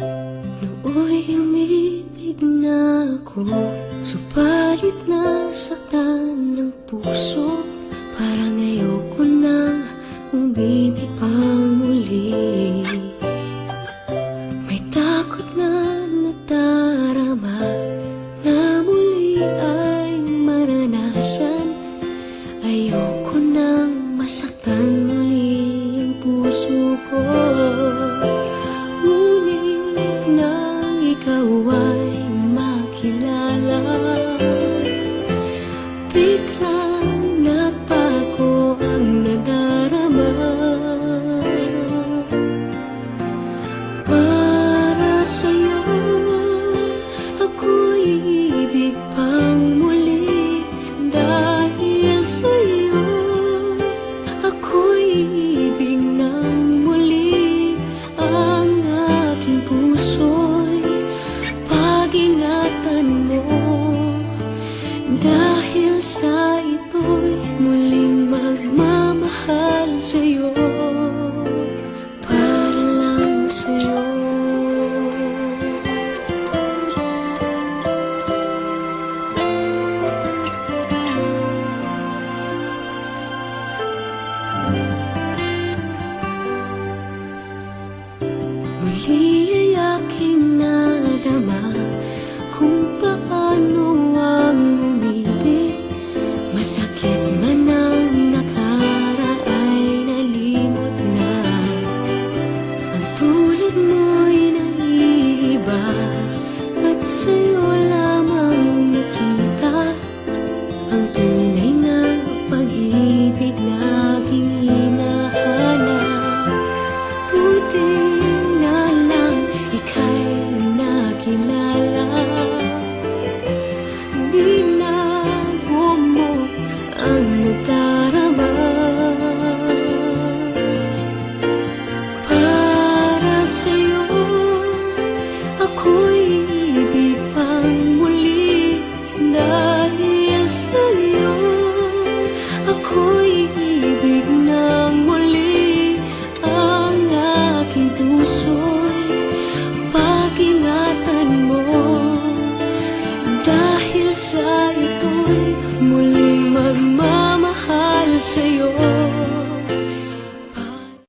Nooy umibig na ako, subalit nasaktan ng puso. Parang ayoko nang umibig pang muli. May takot na nadarama na muli ay maranasan. Ayoko nang masaktan muli ang puso ko. Ngunit nang ikaw ay makilala, biglang nagbago ang nadarama. Para sa'yo ako'y ibig pang muli. Dahil sa'yo ako'y ibig ng muli. Ang aking puso'y pag-ingatan mo. Dahil sa ito'y muling magmamahal sa'yo, para lang sa'yo. Muli ay aking nadama kung paano ang umibig. Masakit man ang nakaraan nalimot na. Ang tulad mo'y naiiba at sa'yo lamang nakita ang tunay na pag-ibig na aking hinahanap. Buti na lang ika'y nakilala. Binago mo ang nadarama. Para sa'yo ako'y ibig pang muli. Dahil sa'yo ako'y ibig ng muli. Ang aking puso'y pag-ingatan mo. Dahil sa ito'y muling magmamahal sa'yo.